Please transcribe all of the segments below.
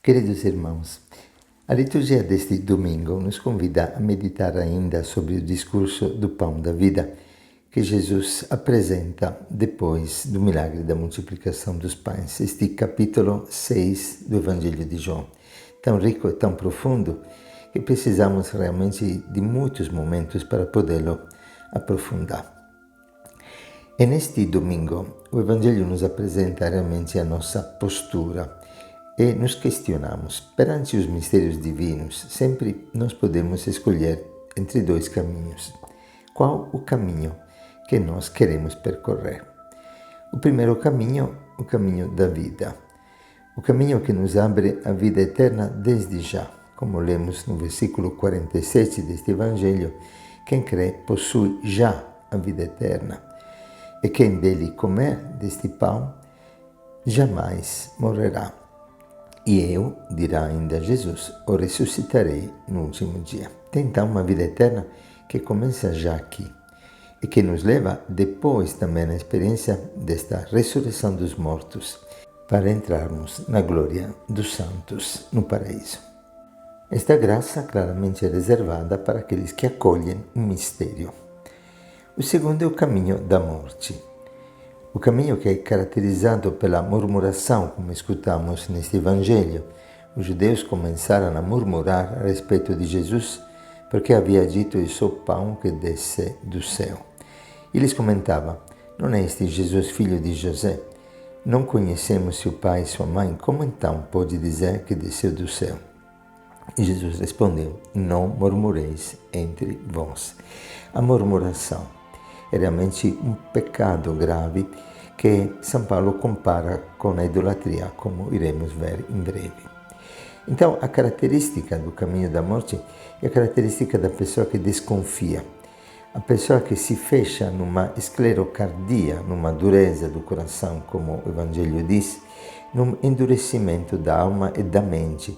Queridos irmãos, a liturgia deste domingo nos convida a meditar ainda sobre o discurso do pão da vida que Jesus apresenta depois do milagre da multiplicação dos pães. Este capítulo 6 do Evangelho de João, tão rico e tão profundo que precisamos realmente de muitos momentos para podê-lo aprofundar. E neste domingo o Evangelho nos apresenta realmente a nossa postura e nos questionamos. Perante os mistérios divinos, sempre nós podemos escolher entre dois caminhos. Qual o caminho que nós queremos percorrer? O primeiro caminho, o caminho da vida. O caminho que nos abre a vida eterna desde já. Como lemos no versículo 47 deste Evangelho, quem crê possui já a vida eterna. E quem dele comer deste pão jamais morrerá. E eu, dirá ainda Jesus, o ressuscitarei no último dia. Tem então uma vida eterna que começa já aqui e que nos leva depois também na experiência desta ressurreição dos mortos para entrarmos na glória dos santos no paraíso. Esta graça claramente é reservada para aqueles que acolhem o mistério. O segundo é o caminho da morte. O caminho que é caracterizado pela murmuração, como escutamos neste Evangelho. Os judeus começaram a murmurar a respeito de Jesus porque havia dito: "Eu sou o pão que desce do céu." Eles comentavam: "Não é este Jesus filho de José? Não conhecemos seu pai e sua mãe, como então pode dizer que desceu do céu?" E Jesus respondeu: "Não murmureis entre vós." A murmuração é realmente um pecado grave que São Paulo compara com a idolatria, como iremos ver em breve. Então, a característica do caminho da morte é a característica da pessoa que desconfia, a pessoa que se fecha numa esclerocardia, numa dureza do coração, como o Evangelho diz, num endurecimento da alma e da mente,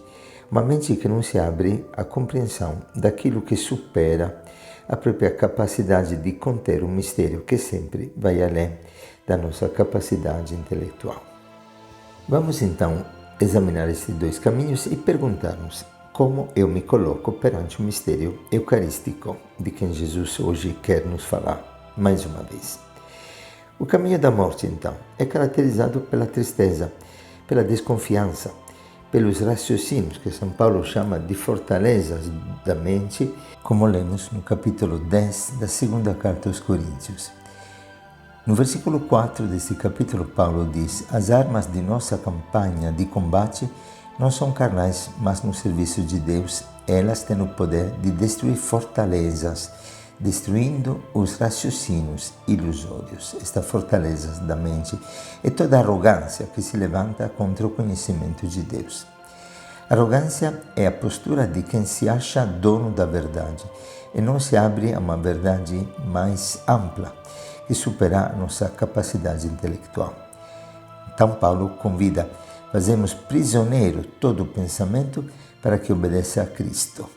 uma mente que não se abre à compreensão daquilo que supera a própria capacidade de conter o mistério que sempre vai além da nossa capacidade intelectual. Vamos então examinar esses dois caminhos e perguntarmos como eu me coloco perante o mistério eucarístico de quem Jesus hoje quer nos falar mais uma vez. O caminho da morte, então, é caracterizado pela tristeza, pela desconfiança, pelos raciocínios que São Paulo chama de fortalezas da mente, como lemos no capítulo 10 da segunda carta aos Coríntios. No versículo 4 desse capítulo, Paulo diz: "As armas de nossa campanha de combate não são carnais, mas no serviço de Deus. Elas têm o poder de destruir fortalezas, destruindo os raciocínios ilusórios." Esta fortaleza da mente é toda a arrogância que se levanta contra o conhecimento de Deus. Arrogância é a postura de quem se acha dono da verdade e não se abre a uma verdade mais ampla, que supera a nossa capacidade intelectual. Então Paulo convida: fazemos prisioneiro todo o pensamento para que obedeça a Cristo.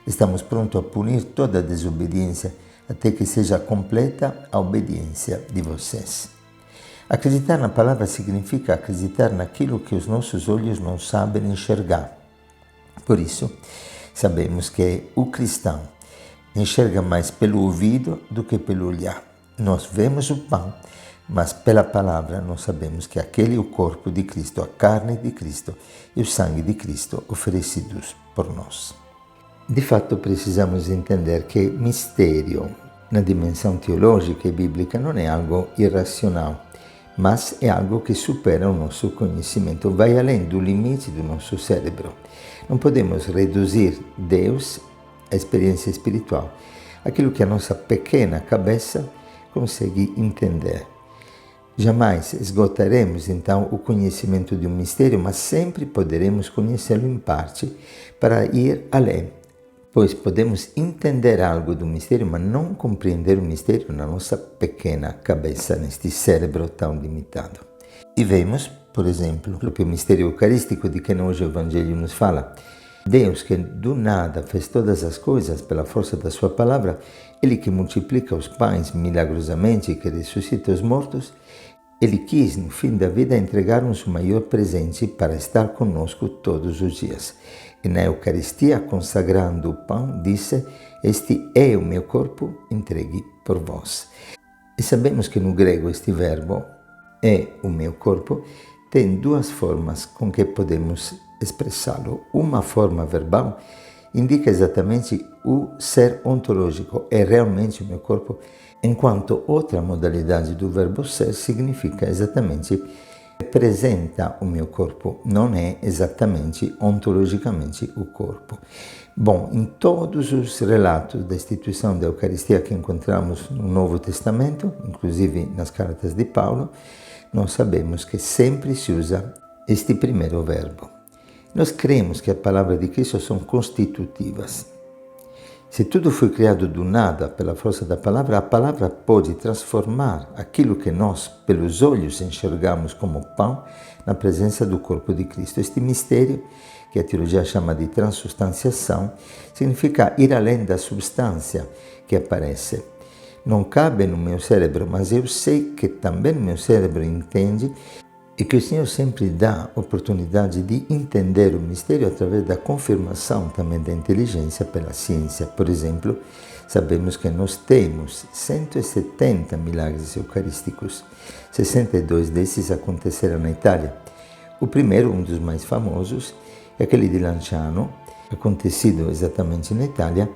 Estamos prontos a punir toda a desobediência até que seja completa a obediência de vocês. Acreditar na palavra significa acreditar naquilo que os nossos olhos não sabem enxergar. Por isso, sabemos que o cristão enxerga mais pelo ouvido do que pelo olhar. Nós vemos o pão, mas pela palavra nós sabemos que aquele é o corpo de Cristo, a carne de Cristo e o sangue de Cristo oferecidos por nós. De fato, precisamos entender que mistério, na dimensão teológica e bíblica, não é algo irracional, mas é algo que supera o nosso conhecimento, vai além do limite do nosso cérebro. Não podemos reduzir Deus, a experiência espiritual, aquilo que a nossa pequena cabeça consegue entender. Jamais esgotaremos, então, o conhecimento de um mistério, mas sempre poderemos conhecê-lo em parte para ir além. Pois podemos entender algo do mistério, mas não compreender o mistério na nossa pequena cabeça, neste cérebro tão limitado. E vemos, por exemplo, o mistério eucarístico de que hoje o Evangelho nos fala. Deus, que do nada fez todas as coisas pela força da sua palavra, Ele que multiplica os pães milagrosamente e que ressuscita os mortos, Ele quis, no fim da vida, entregar-nos o maior presente para estar conosco todos os dias. E na Eucaristia, consagrando o pão, disse: "Este é o meu corpo entregue por vós." E sabemos que no grego este verbo, "é o meu corpo", tem duas formas com que podemos expressá-lo. Uma forma verbal indica exatamente o ser ontológico, é realmente o meu corpo, enquanto outra modalidade do verbo ser significa exatamente representa o meu corpo, não é exatamente ontologicamente o corpo. Bom, em todos os relatos da instituição da Eucaristia que encontramos no Novo Testamento, inclusive nas cartas de Paulo, nós sabemos que sempre se usa este primeiro verbo. Nós cremos que a palavra de Cristo são constitutivas. Se tudo foi criado do nada pela força da palavra, a palavra pode transformar aquilo que nós, pelos olhos, enxergamos como pão, na presença do corpo de Cristo. Este mistério, que a teologia chama de transubstanciação, significa ir além da substância que aparece. Não cabe no meu cérebro, mas eu sei que também o meu cérebro entende, e que o Senhor sempre dá oportunidade de entender o mistério através da confirmação também da inteligência pela ciência. Por exemplo, sabemos que nós temos 170 milagres eucarísticos. 62 desses aconteceram na Itália. O primeiro, um dos mais famosos, é aquele de Lanciano, acontecido exatamente na Itália,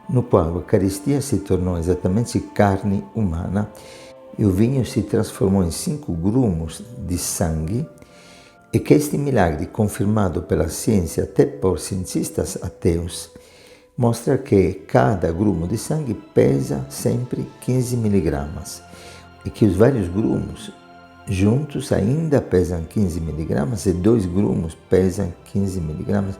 no qual a Eucaristia se tornou exatamente carne humana, e o vinho se transformou em 5 grumos de sangue, e que este milagre, confirmado pela ciência até por cientistas ateus, mostra que cada grumo de sangue pesa sempre 15 miligramas, e que os vários grumos juntos ainda pesam 15 miligramas, e 2 grumos pesam 15 miligramas.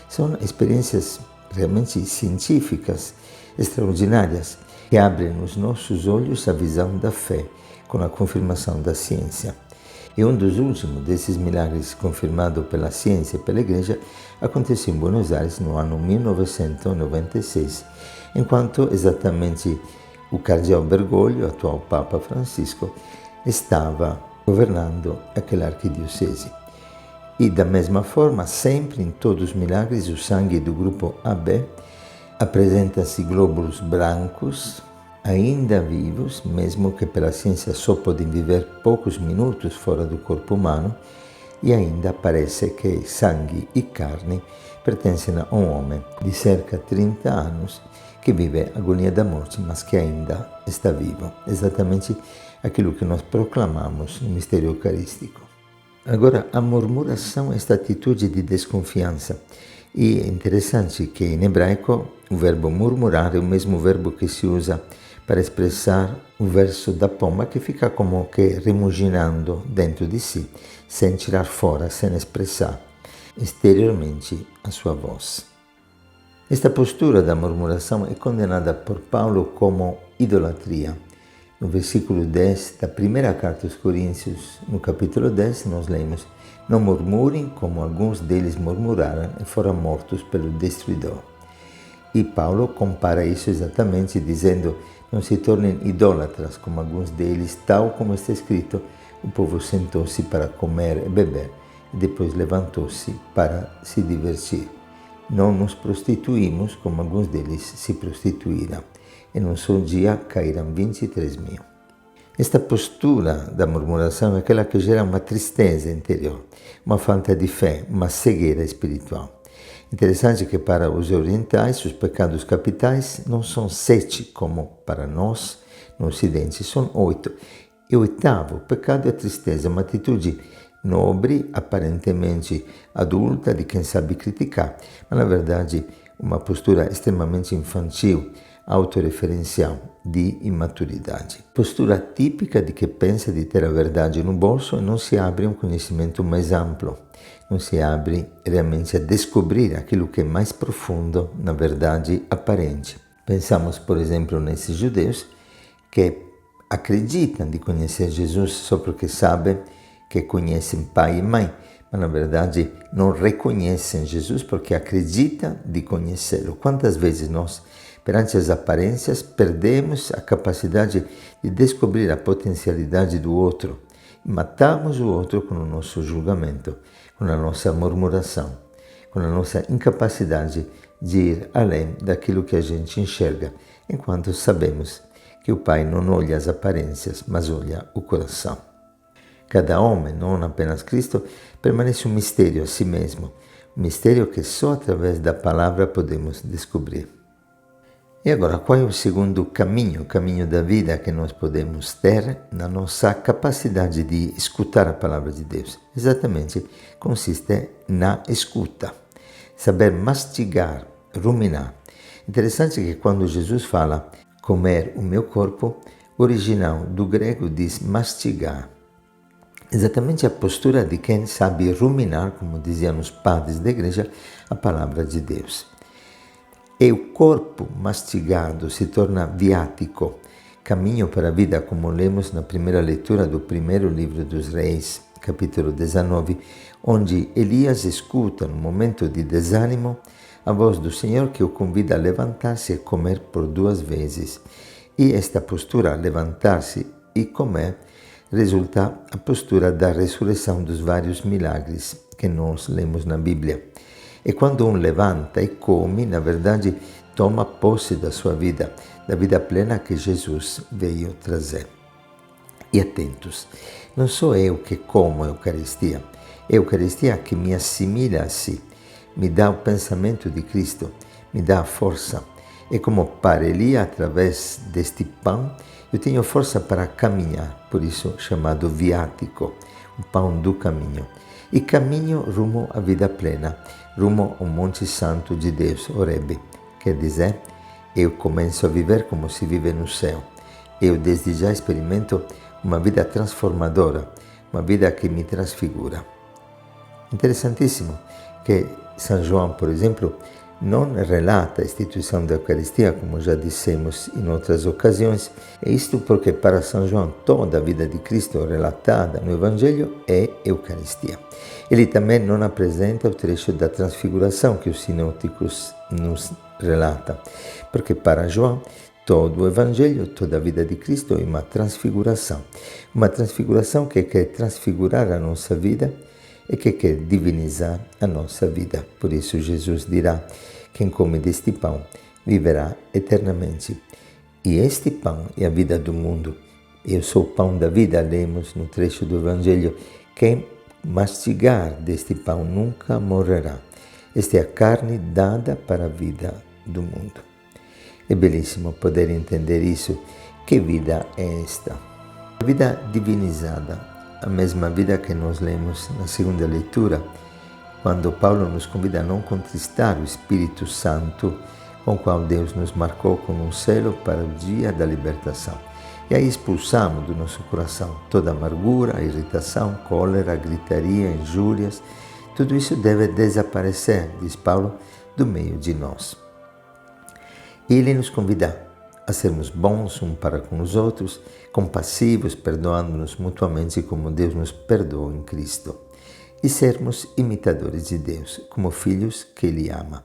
São experiências realmente científicas extraordinárias, que abre nos nossos olhos a visão da fé, com a confirmação da ciência. E um dos últimos desses milagres confirmado pela ciência e pela Igreja aconteceu em Buenos Aires no ano 1996, enquanto exatamente o cardeal Bergoglio, atual Papa Francisco, estava governando aquela arquidiocese. E da mesma forma, sempre em todos os milagres, o sangue do grupo AB apresenta-se glóbulos brancos, ainda vivos, mesmo que pela ciência só podem viver poucos minutos fora do corpo humano, e ainda parece que sangue e carne pertencem a um homem de cerca de 30 anos que vive a agonia da morte, mas que ainda está vivo. Exatamente aquilo que nós proclamamos no mistério eucarístico. Agora, a murmuração é esta atitude de desconfiança. E é interessante que em hebraico o verbo murmurar é o mesmo verbo que se usa para expressar o verso da pomba, que fica como que remuginando dentro de si, sem tirar fora, sem expressar exteriormente a sua voz. Esta postura da murmuração é condenada por Paulo como idolatria. No versículo 10 da primeira carta aos Coríntios, no capítulo 10, nós lemos: "Não murmurem como alguns deles murmuraram e foram mortos pelo destruidor." E Paulo compara isso exatamente dizendo: "Não se tornem idólatras como alguns deles, tal como está escrito: o povo sentou-se para comer e beber, e depois levantou-se para se divertir. Não nos prostituímos como alguns deles se prostituíram, e num só dia caíram 23 mil." Esta postura da murmuração é aquela que gera uma tristeza interior, uma falta de fé, uma cegueira espiritual. Interessante que para os orientais, os pecados capitais não são 7 como para nós no Ocidente, são 8. E o 8º pecado é a tristeza, uma atitude nobre, aparentemente adulta, de quem sabe criticar, mas na verdade uma postura extremamente infantil, autorreferencial, de imaturidade. Postura típica de que pensa de ter a verdade no bolso e não se abre a um conhecimento mais amplo, não se abre realmente a descobrir aquilo que é mais profundo na verdade aparente. Pensamos, por exemplo, nesses judeus que acreditam de conhecer Jesus só porque sabem que conhecem pai e mãe, mas na verdade não reconhecem Jesus porque acreditam de conhecê-lo. Quantas vezes nós, perante as aparências, perdemos a capacidade de descobrir a potencialidade do outro matamos o outro com o nosso julgamento, com a nossa murmuração, com a nossa incapacidade de ir além daquilo que a gente enxerga, enquanto sabemos que o Pai não olha as aparências, mas olha o coração. Cada homem, não apenas Cristo, permanece um mistério a si mesmo, um mistério que só através da palavra podemos descobrir. E agora, qual é o segundo caminho, o caminho da vida que nós podemos ter na nossa capacidade de escutar a palavra de Deus? Exatamente, consiste na escuta, saber mastigar, ruminar. Interessante que quando Jesus fala comer o meu corpo, o original do grego diz mastigar. Exatamente a postura de quem sabe ruminar, como diziam os padres da igreja, a palavra de Deus. E o corpo mastigado se torna viático, caminho para a vida, como lemos na primeira leitura do primeiro livro dos Reis, capítulo 19, onde Elias escuta, no momento de desânimo, a voz do Senhor que o convida a levantar-se e comer por 2 vezes. E esta postura, levantar-se e comer, resulta a postura da ressurreição dos vários milagres que nós lemos na Bíblia. E quando um levanta e come, na verdade, toma posse da sua vida, da vida plena que Jesus veio trazer. E atentos, não sou eu que como a Eucaristia, é a Eucaristia que me assimila a si, me dá o pensamento de Cristo, me dá a força. E como para Elia, através deste pão, eu tenho força para caminhar, por isso chamado viático, o pão do caminho. E caminho rumo à vida plena, rumo ao Monte Santo de Deus, o Rebbe. Quer dizer, eu começo a viver como se vive no céu. Eu desde já experimento uma vida transformadora, uma vida que me transfigura. Interessantíssimo que São João, por exemplo, não relata a instituição da Eucaristia, como já dissemos em outras ocasiões, e isto porque para São João toda a vida de Cristo relatada no Evangelho é Eucaristia. Ele também não apresenta o trecho da transfiguração que os sinóticos nos relata, porque para João todo o Evangelho, toda a vida de Cristo é uma transfiguração que quer transfigurar a nossa vida e que quer divinizar a nossa vida. Por isso Jesus dirá: quem come deste pão viverá eternamente. E este pão é a vida do mundo. Eu sou o pão da vida, lemos no trecho do Evangelho. Quem mastigar deste pão nunca morrerá. Esta é a carne dada para a vida do mundo. É belíssimo poder entender isso. Que vida é esta? A vida divinizada, a mesma vida que nós lemos na segunda leitura, quando Paulo nos convida a não contristar o Espírito Santo, com o qual Deus nos marcou como um selo para o dia da libertação. E aí expulsamos do nosso coração toda amargura, irritação, cólera, gritaria, injúrias. Tudo isso deve desaparecer, diz Paulo, do meio de nós. E ele nos convida a sermos bons uns para com os outros, compassivos, perdoando-nos mutuamente como Deus nos perdoou em Cristo. E sermos imitadores de Deus, como filhos que Ele ama.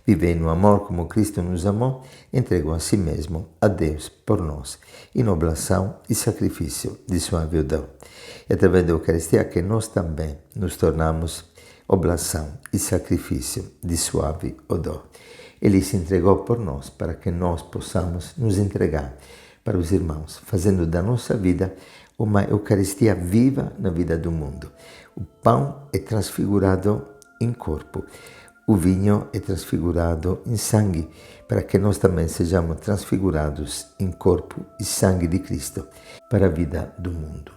Viver no amor como Cristo nos amou, entregou a si mesmo, a Deus, por nós, em oblação e sacrifício de suave odor. É através da Eucaristia que nós também nos tornamos oblação e sacrifício de suave odor. Ele se entregou por nós para que nós possamos nos entregar para os irmãos, fazendo da nossa vida uma Eucaristia viva na vida do mundo. O pão é transfigurado em corpo, o vinho é transfigurado em sangue, para que nós também sejamos transfigurados em corpo e sangue de Cristo para a vida do mundo.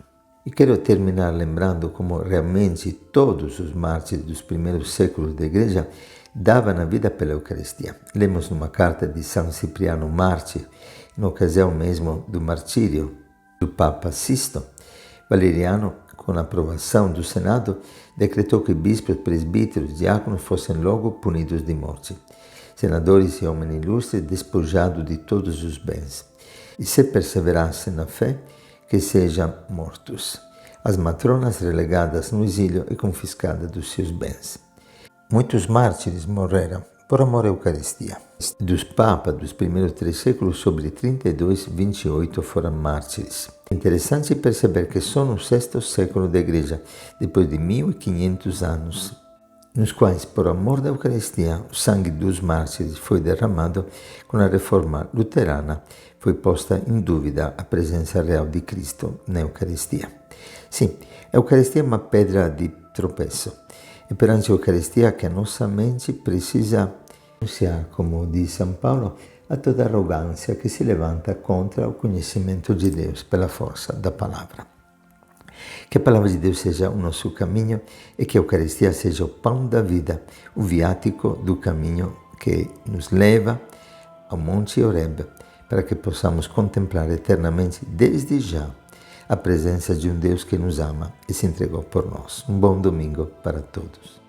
E quero terminar lembrando como realmente todos os mártires dos primeiros séculos da Igreja davam a vida pela Eucaristia. Lemos numa carta de São Cipriano Mártir, na ocasião mesmo do martírio do Papa Sisto, Valeriano, com a aprovação do Senado, decretou que bispos, presbíteros e diáconos fossem logo punidos de morte. Senadores e homens ilustres despojados de todos os bens. E se perseverassem na fé, que sejam mortos. As matronas relegadas no exílio e confiscadas dos seus bens. Muitos mártires morreram por amor à Eucaristia. Dos papas dos primeiros 3 séculos, sobre 32, 28 foram mártires. É interessante perceber que só no sexto século da Igreja, depois de 1500 anos, nos quais, por amor da Eucaristia, o sangue dos mártires foi derramado, com a reforma luterana foi posta em dúvida a presença real de Cristo na Eucaristia. Sim, a Eucaristia é uma pedra de tropeço. É perante a Eucaristia que a nossa mente precisa denunciar, como diz São Paulo, a toda arrogância que se levanta contra o conhecimento de Deus pela força da palavra. Que a palavra de Deus seja o nosso caminho e que a Eucaristia seja o pão da vida, o viático do caminho que nos leva ao Monte Horeb, para que possamos contemplar eternamente, desde já, a presença de um Deus que nos ama e se entregou por nós. Um bom domingo para todos.